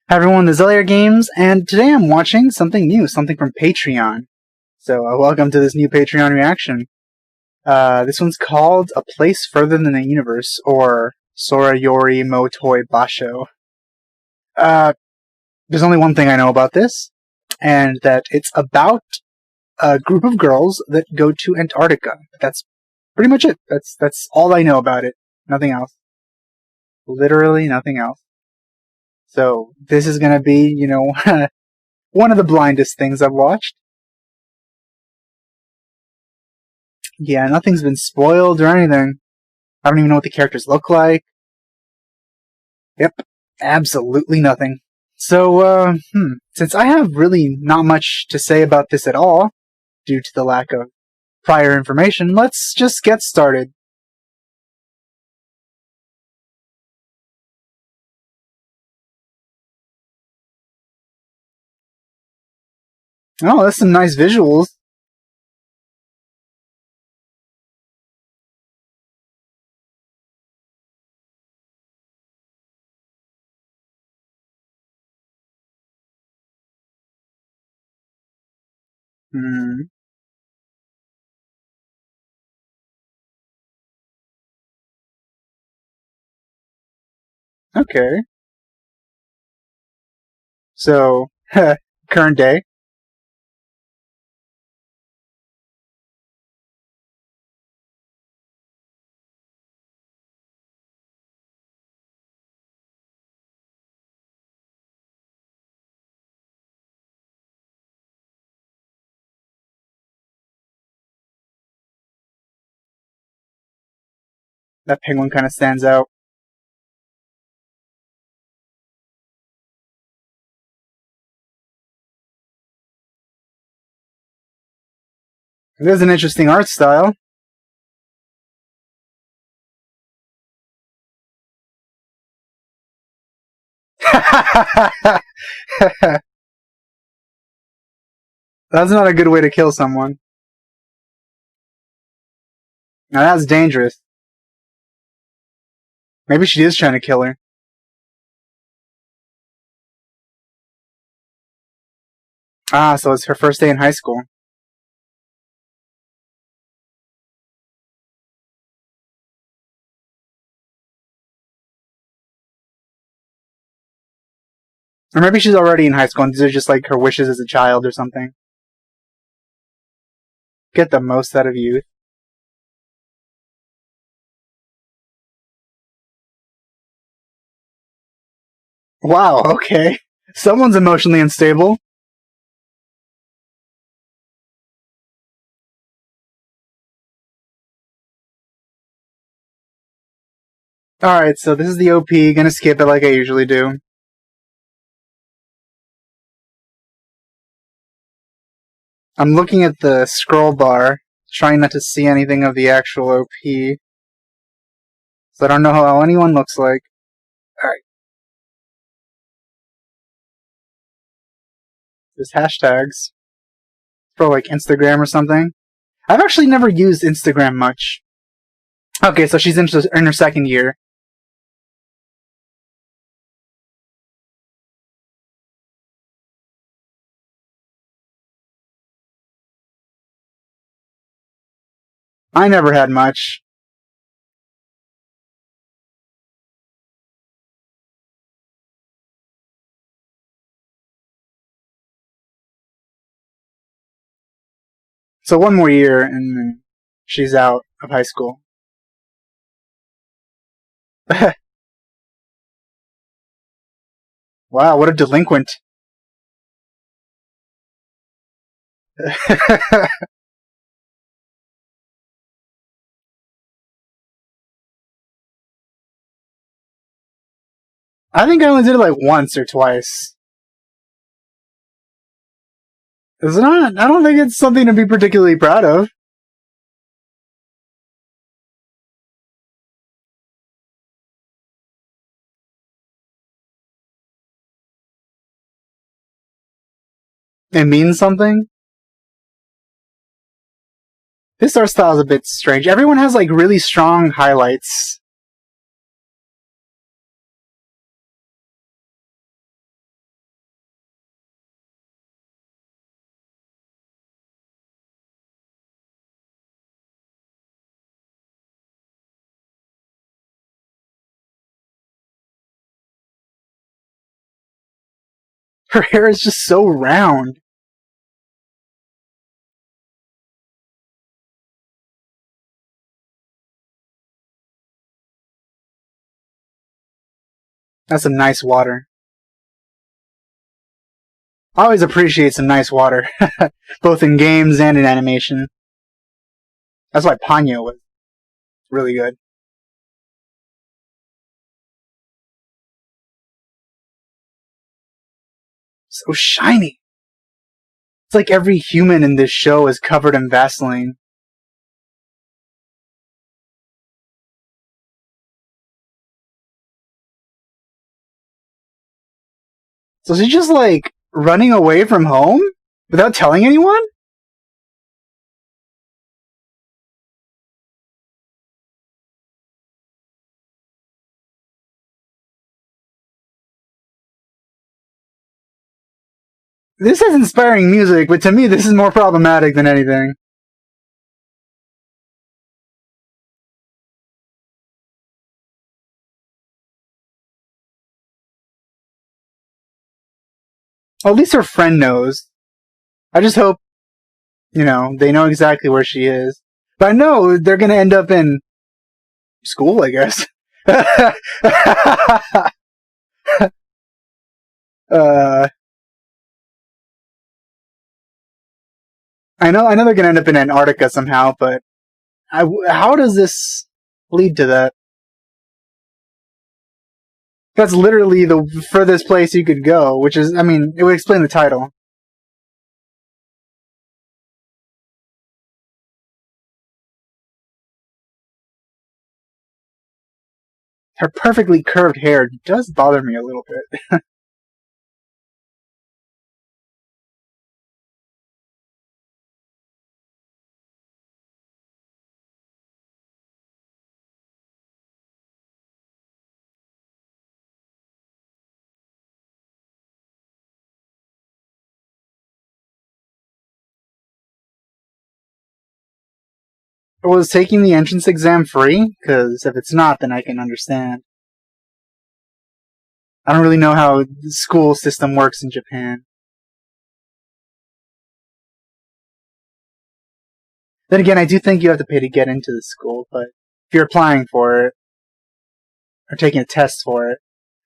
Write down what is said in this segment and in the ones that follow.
Hi everyone, this is LAR Games, and today I'm watching something new, something from Patreon. So, welcome to this new Patreon reaction. This one's called A Place Further Than the Universe, or Sora, Yori, Tooi Basho. There's only one thing I know about this, and that it's about a group of girls that go to Antarctica. That's pretty much it. That's all I know about it. Nothing else. Literally nothing else. So, this is gonna be, one of the blindest things I've watched. Yeah, nothing's been spoiled or anything. I don't even know what the characters look like. Yep, absolutely nothing. So, since I have really not much to say about this at all, due to the lack of prior information, let's just get started. Oh, that's some nice visuals. Hmm. Okay. So, current day. That penguin kind of stands out. It is an interesting art style. That's not a good way to kill someone. Now that's dangerous. Maybe she is trying to kill her. Ah, so it's her first day in high school. Or maybe she's already in high school and these are just like her wishes as a child or something. Get the most out of youth. Wow, okay. Someone's emotionally unstable. Alright, so this is the OP. Gonna skip it like I usually do. I'm looking at the scroll bar, trying not to see anything of the actual OP. So I don't know how anyone looks like. Alright. There's hashtags. For like Instagram or something. I've actually never used Instagram much. Okay, so she's in her second year. I never had much. So one more year and then she's out of high school. Wow, what a delinquent. I think I only did it like once or twice. Is it not? I don't think it's something to be particularly proud of. It means something. This art style is a bit strange. Everyone has like really strong highlights. Her hair is just so round. That's some nice water. I always appreciate some nice water, both in games and in animation. That's why Ponyo was really good. So shiny. It's like every human in this show is covered in Vaseline. So she's just like running away from home without telling anyone? This is inspiring music, but to me this is more problematic than anything. Well, at least her friend knows. I just hope, they know exactly where she is. But I know they're gonna end up in school, I guess. I know they're gonna end up in Antarctica somehow, but how does this lead to that? That's literally the furthest place you could go, which is, it would explain the title. Her perfectly curved hair does bother me a little bit. Was taking the entrance exam free? Because if it's not, then I can understand. I don't really know how the school system works in Japan. Then again, I do think you have to pay to get into the school, but if you're applying for it, or taking a test for it,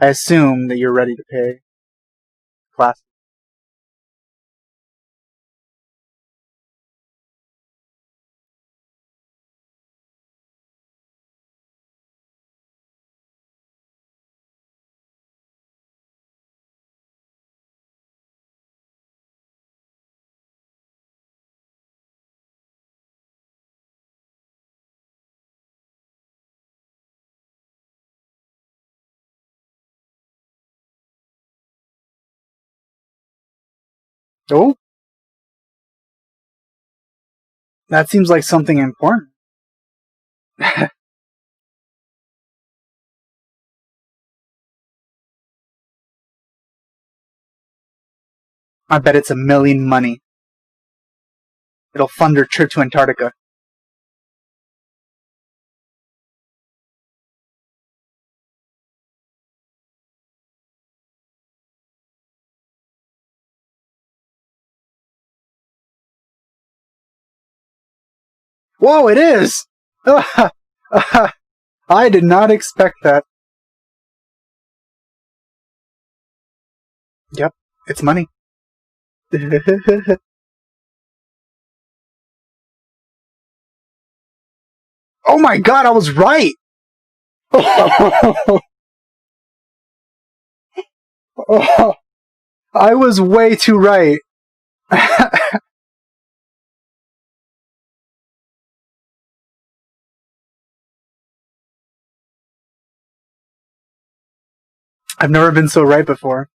I assume that you're ready to pay class. Oh, that seems like something important. I bet it's a million money. It'll fund her trip to Antarctica. Whoa, it is! I did not expect that. Yep, it's money. Oh my god, I was right! I was way too right. I've never been so right before.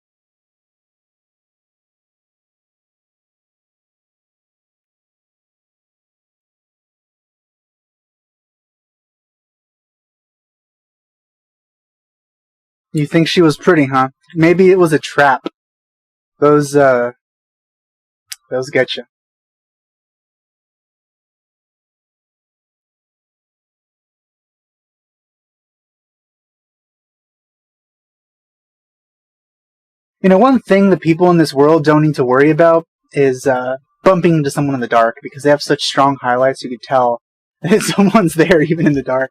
You think she was pretty, huh? Maybe it was a trap. Those get you. You know, one thing the people in this world don't need to worry about is bumping into someone in the dark, because they have such strong highlights you could tell that someone's there even in the dark.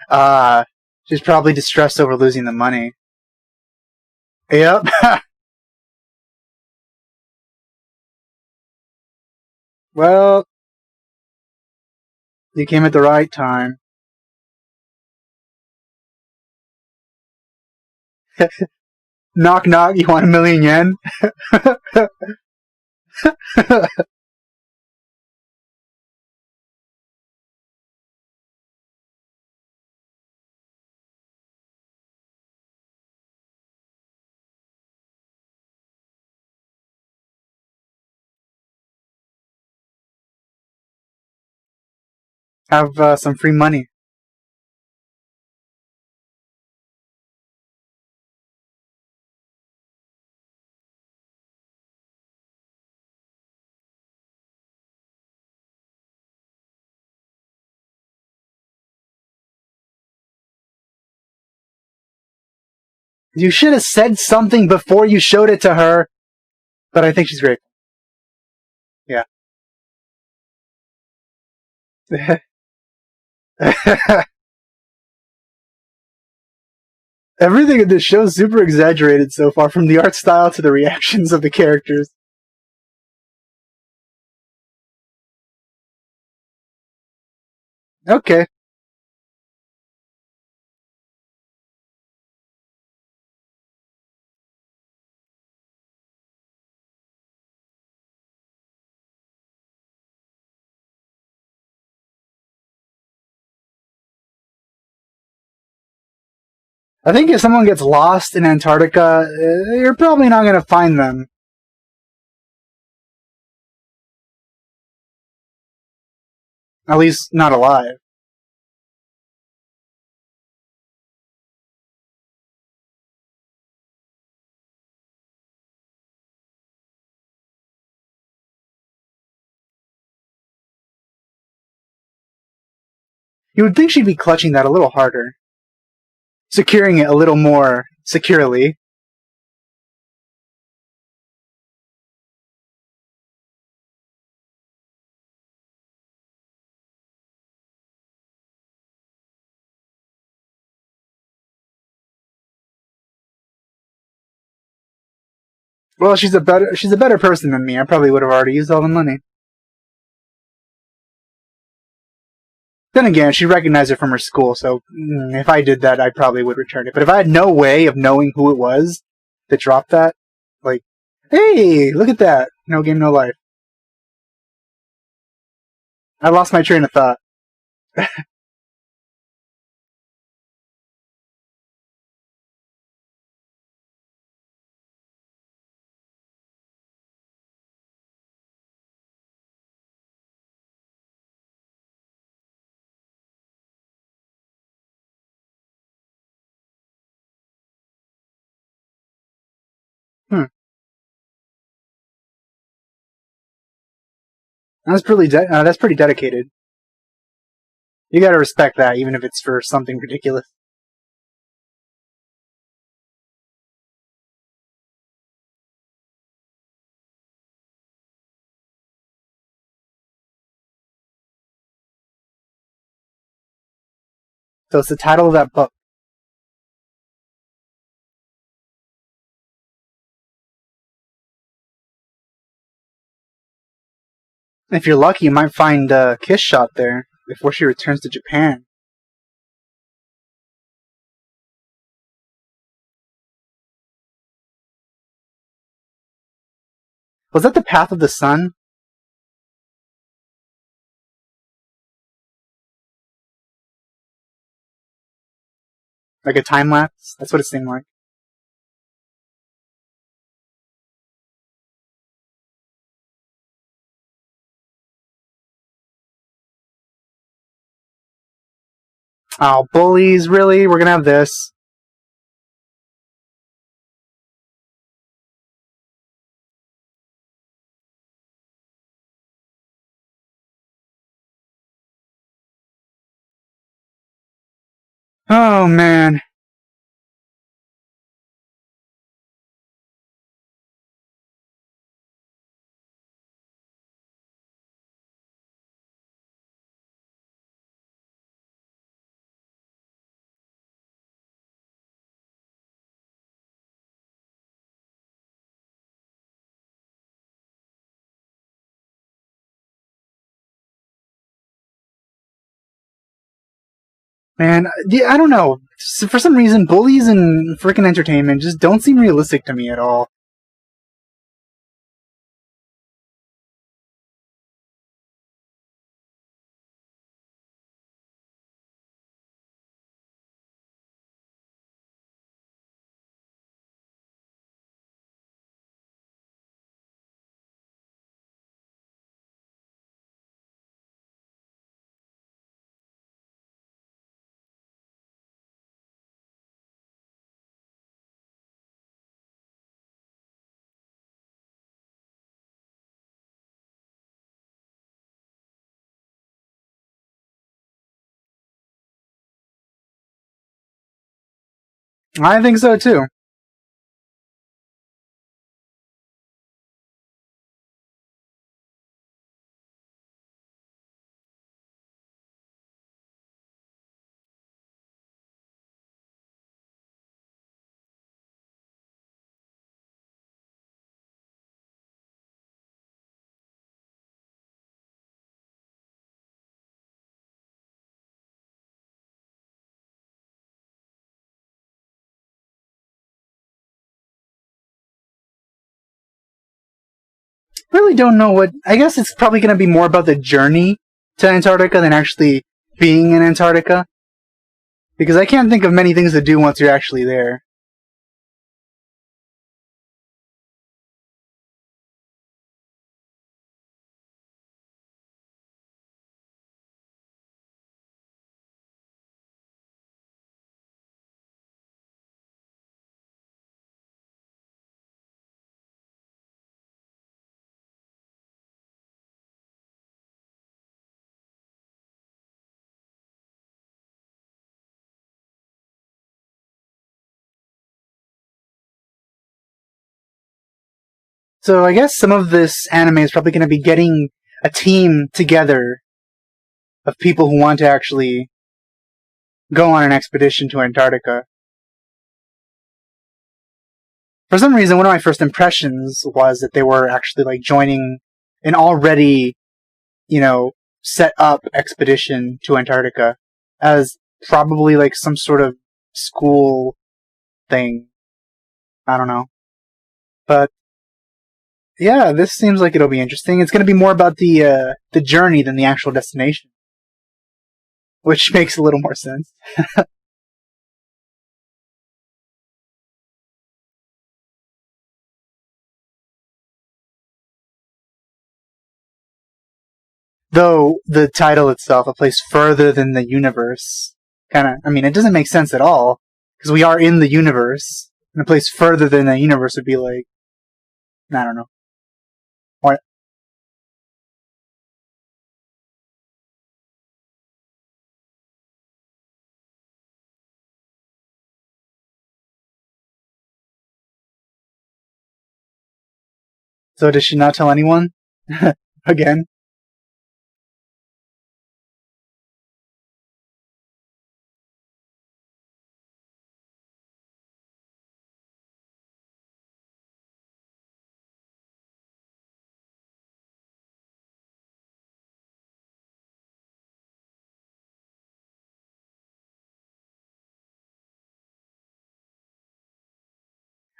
Uh, she's probably distressed over losing the money. Yep. Well, you came at the right time. Knock knock, you want 1,000,000 yen? Have some free money. You should have said something before you showed it to her. But I think she's great. Yeah. Everything in this show is super exaggerated so far, from the art style to the reactions of the characters. Okay. I think if someone gets lost in Antarctica, you're probably not going to find them. At least, not alive. You would think she'd be clutching that a little harder. Securing it a little more securely. Well, she's a better person than me. I probably would have already used all the money. Then again, she recognized it from her school, so if I did that, I probably would return it. But if I had no way of knowing who it was that dropped that, like, hey, look at that. No game, no life. I lost my train of thought. Hmm. That's pretty dedicated. You gotta respect that, even if it's for something ridiculous. So it's the title of that book. If you're lucky, you might find a Kiss Shot there before she returns to Japan. Was that the Path of the Sun? Like a time lapse? That's what it seemed like. Oh, bullies, really? We're gonna have this? Oh, man. Man, I don't know. For some reason, bullies in freaking entertainment just don't seem realistic to me at all. I think so too. Really don't know what. I guess it's probably going to be more about the journey to Antarctica than actually being in Antarctica. Because I can't think of many things to do once you're actually there. So I guess some of this anime is probably going to be getting a team together of people who want to actually go on an expedition to Antarctica. For some reason, one of my first impressions was that they were actually like joining an already, set up expedition to Antarctica as probably like some sort of school thing. I don't know. But yeah, this seems like it'll be interesting. It's going to be more about the journey than the actual destination, which makes a little more sense. Though the title itself, a place further than the universe, it doesn't make sense at all because we are in the universe, and a place further than the universe would be like, I don't know. What? So does she not tell anyone? Again?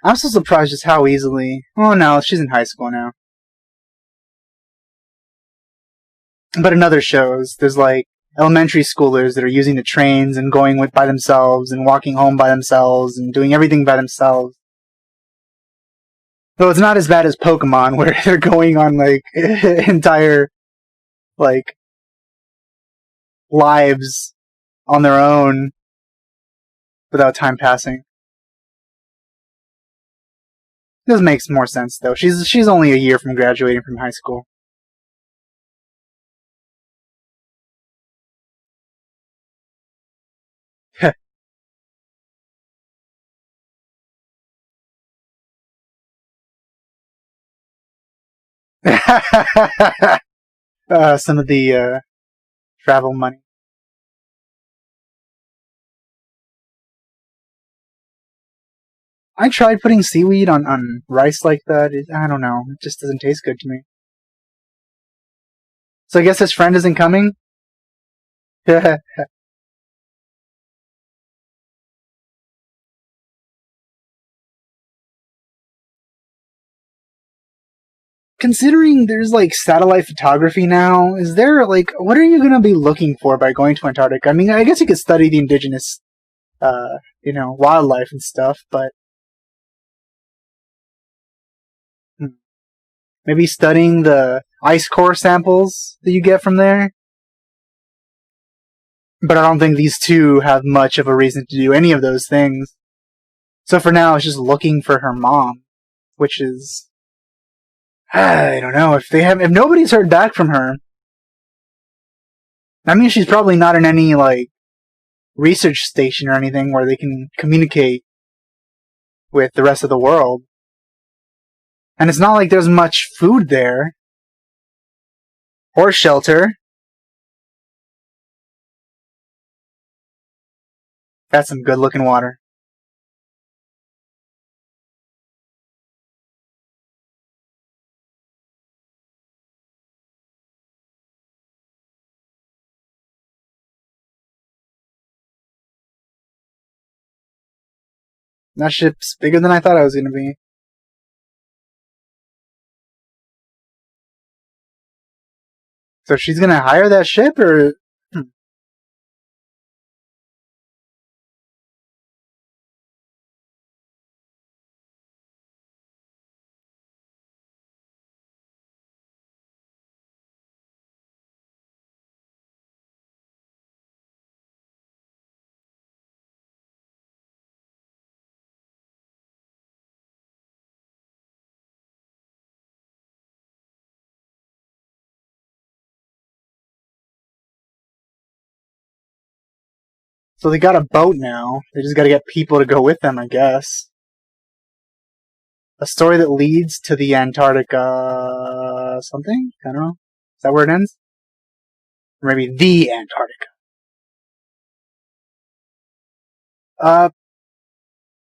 I'm so surprised just how easily. Oh no, she's in high school now. But in other shows, there's like elementary schoolers that are using the trains and going by themselves and walking home by themselves and doing everything by themselves. Though it's not as bad as Pokemon, where they're going on like entire like lives on their own without time passing. This makes more sense though. She's only a year from graduating from high school. Some of the travel money. I tried putting seaweed on rice like that. I don't know. It just doesn't taste good to me. So I guess his friend isn't coming? Considering there's like satellite photography now, is there like what are you gonna be looking for by going to Antarctica? I mean, I guess you could study the indigenous, wildlife and stuff, but maybe studying the ice core samples that you get from there. But I don't think these two have much of a reason to do any of those things. So for now, it's just looking for her mom, which is I don't know if nobody's heard back from her. I mean, she's probably not in any like research station or anything where they can communicate with the rest of the world. And it's not like there's much food there or shelter. That's some good looking water. That ship's bigger than I thought it was going to be. So she's going to hire that ship, or so they got a boat now. They just got to get people to go with them, I guess. A story that leads to the Antarctica something? I don't know. Is that where it ends? Or maybe the Antarctica.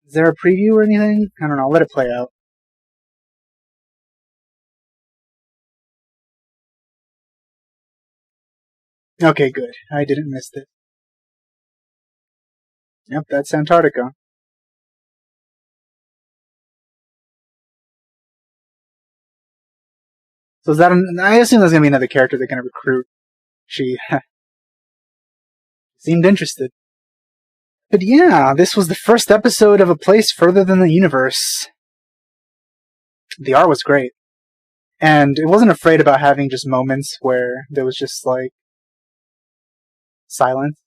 Is there a preview or anything? I don't know. I'll let it play out. Okay, good. I didn't miss it. Yep, that's Antarctica. So is that? I assume there's gonna be another character they're gonna recruit. She seemed interested. But yeah, this was the first episode of A Place Further Than the Universe. The art was great. And it wasn't afraid about having just moments where there was just like silence.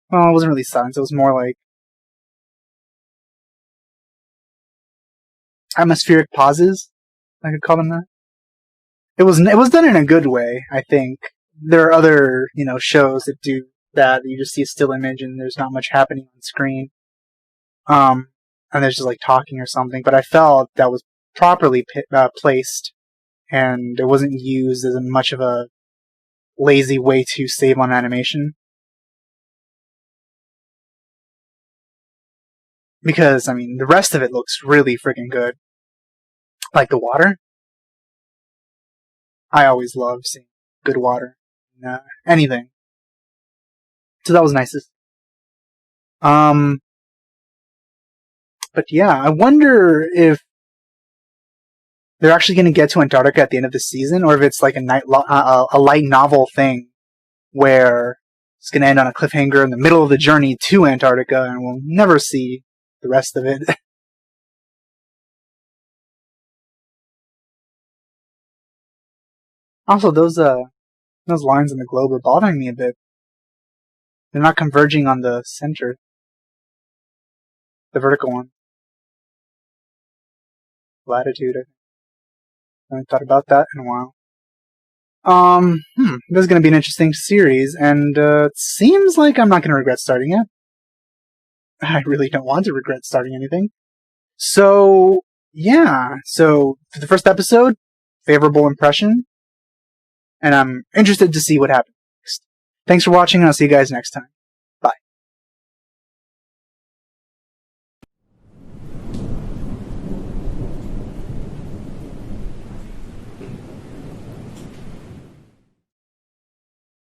Well, it wasn't really silence, it was more like atmospheric pauses. I could call them that. It was done in a good way, I think. There are other, shows that do that. You just see a still image and there's not much happening on screen. And there's just like talking or something. But I felt that was properly placed, and it wasn't used as much of a lazy way to save on animation. Because, I mean, the rest of it looks really freaking good. Like the water. I always love seeing good water in anything. So that was nice. But yeah, I wonder if they're actually going to get to Antarctica at the end of the season, or if it's like a light novel thing where it's going to end on a cliffhanger in the middle of the journey to Antarctica, and we'll never see the rest of it. Also, those lines in the globe are bothering me a bit. They're not converging on the center. The vertical one. Latitude, I think. I haven't thought about that in a while. This is going to be an interesting series, and it seems like I'm not going to regret starting it. I really don't want to regret starting anything. So, yeah. So, for the first episode, favorable impression, and I'm interested to see what happens next. Thanks for watching, and I'll see you guys next time.